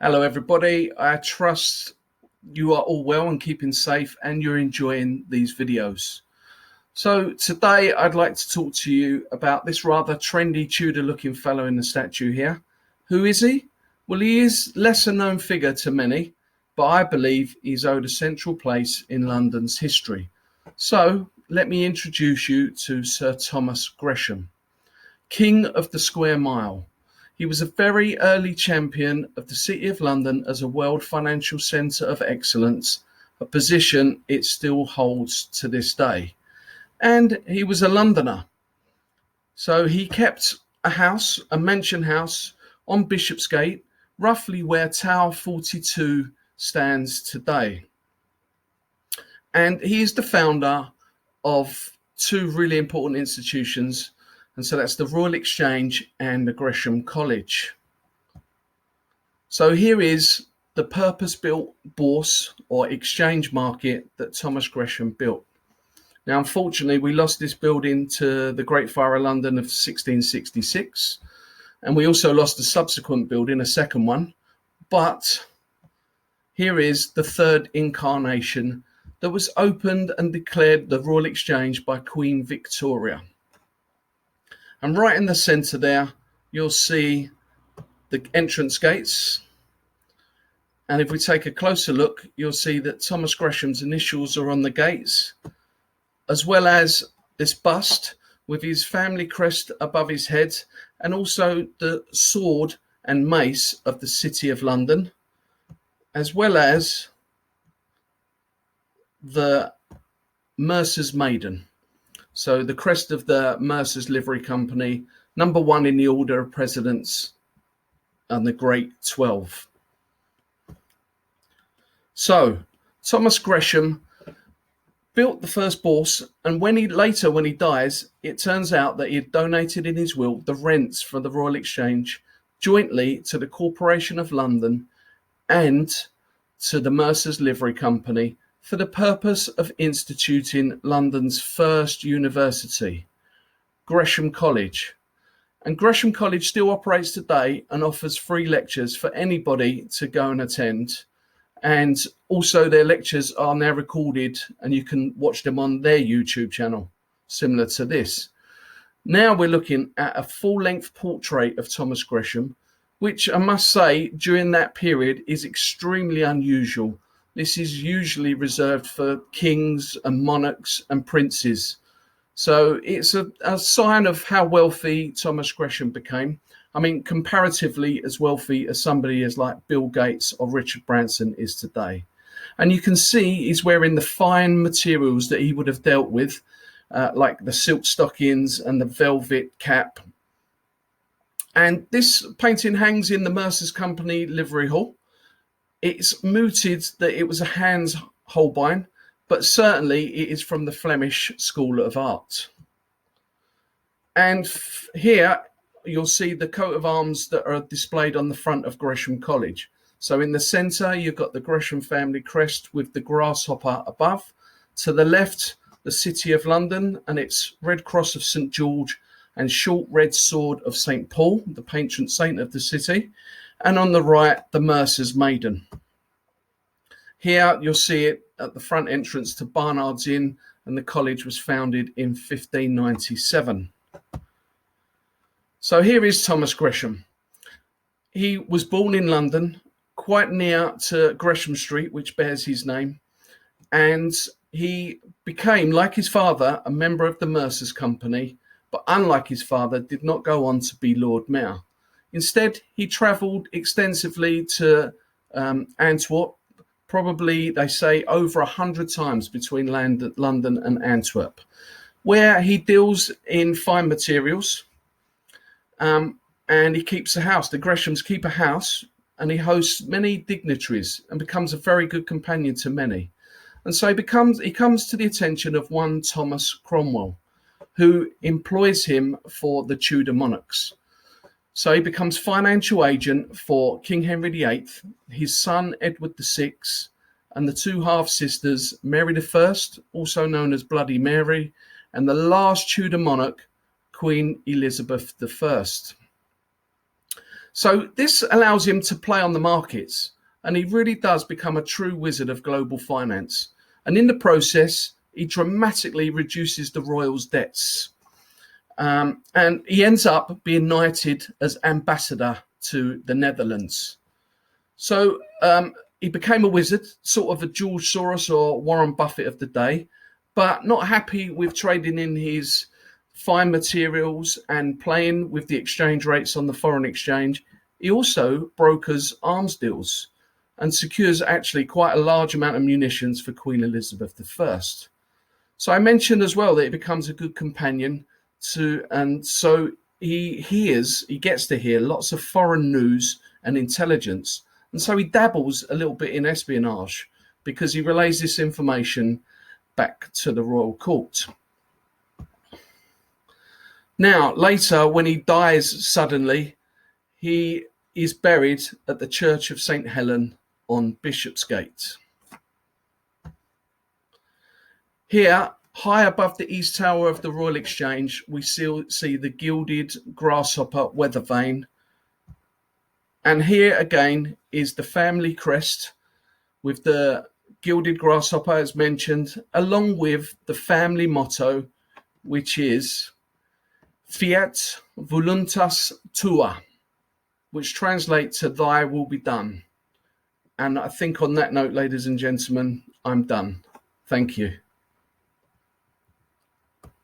Hello, everybody. I trust you are all well and keeping safe and you're enjoying these videos. So today I'd like to talk to you about this rather trendy Tudor looking fellow in the statue here. Who is he? Well, he is a lesser known figure to many, but I believe he's owed a central place in London's history. So let me introduce you to Sir Thomas Gresham, King of the Square Mile. He was a very early champion of the City of London as a world financial centre of excellence, a position it still holds to this day. And he was a Londoner. So he kept a house, a mansion house, on Bishopsgate, roughly where Tower 42 stands today. And he is the founder of two really important institutions, and so that's the Royal Exchange and the Gresham College. So here is the purpose-built bourse or exchange market that Thomas Gresham built. Now, unfortunately, we lost this building to the Great Fire of London of 1666, and we also lost a subsequent building, a second one. But here is the third incarnation that was opened and declared the Royal Exchange by Queen Victoria. And right in the centre there, you'll see the entrance gates. And if we take a closer look, you'll see that Thomas Gresham's initials are on the gates, as well as this bust with his family crest above his head, and also the sword and mace of the City of London, as well as the Mercer's Maiden. So the crest of the Mercer's Livery Company, number one in the order of precedence, and the Great 12. So Thomas Gresham built the first bourse, and when he dies, it turns out that he had donated in his will the rents for the Royal Exchange jointly to the Corporation of London and to the Mercer's Livery Company, for the purpose of instituting London's first university, Gresham College. And Gresham College still operates today and offers free lectures for anybody to go and attend. And also their lectures are now recorded and you can watch them on their YouTube channel, similar to this. Now we're looking at a full-length portrait of Thomas Gresham, which I must say during that period is extremely unusual. This is usually reserved for kings and monarchs and princes. So it's a sign of how wealthy Thomas Gresham became. I mean, comparatively as wealthy as somebody as like Bill Gates or Richard Branson is today. And you can see he's wearing the fine materials that he would have dealt with, like the silk stockings and the velvet cap. And this painting hangs in the Mercer's Company Livery Hall. It's mooted that it was a Hans Holbein, but certainly it is from the Flemish School of Art. And here you'll see the coat of arms that are displayed on the front of Gresham College. So in the centre, you've got the Gresham family crest with the grasshopper above. To the left, the City of London and its red cross of St. George and short red sword of St. Paul, the patron saint of the city. And on the right, the Mercer's Maiden. Here you'll see it at the front entrance to Barnard's Inn, and the college was founded in 1597. So here is Thomas Gresham. He was born in London, quite near to Gresham Street, which bears his name, and he became, like his father, a member of the Mercer's Company, but unlike his father, did not go on to be Lord Mayor. Instead, he travelled extensively to Antwerp, probably, they say, over 100 times between London and Antwerp, where he deals in fine materials, and he keeps a house. The Greshams keep a house, and he hosts many dignitaries and becomes a very good companion to many. And so he comes to the attention of one Thomas Cromwell, who employs him for the Tudor monarchs. So he becomes financial agent for King Henry VIII, his son Edward VI, and the two half-sisters, Mary I, also known as Bloody Mary, and the last Tudor monarch, Queen Elizabeth I. So this allows him to play on the markets, and he really does become a true wizard of global finance. And in the process, he dramatically reduces the royals' debts. And he ends up being knighted as ambassador to the Netherlands. So he became a wizard, sort of a George Soros or Warren Buffett of the day, but not happy with trading in his fine materials and playing with the exchange rates on the foreign exchange. He also brokers arms deals and secures actually quite a large amount of munitions for Queen Elizabeth I. So I mentioned as well that he becomes a good companion to, and so he gets to hear lots of foreign news and intelligence. And so he dabbles a little bit in espionage because he relays this information back to the royal court. Now, later, when he dies suddenly, he is buried at the Church of St. Helen on Bishopsgate. Here, high above the east tower of the Royal Exchange, we see the gilded grasshopper weather vane. And here again is the family crest with the gilded grasshopper, as mentioned, along with the family motto, which is Fiat Voluntas Tua, which translates to Thy will be done. And I think on that note, ladies and gentlemen, I'm done. Thank you.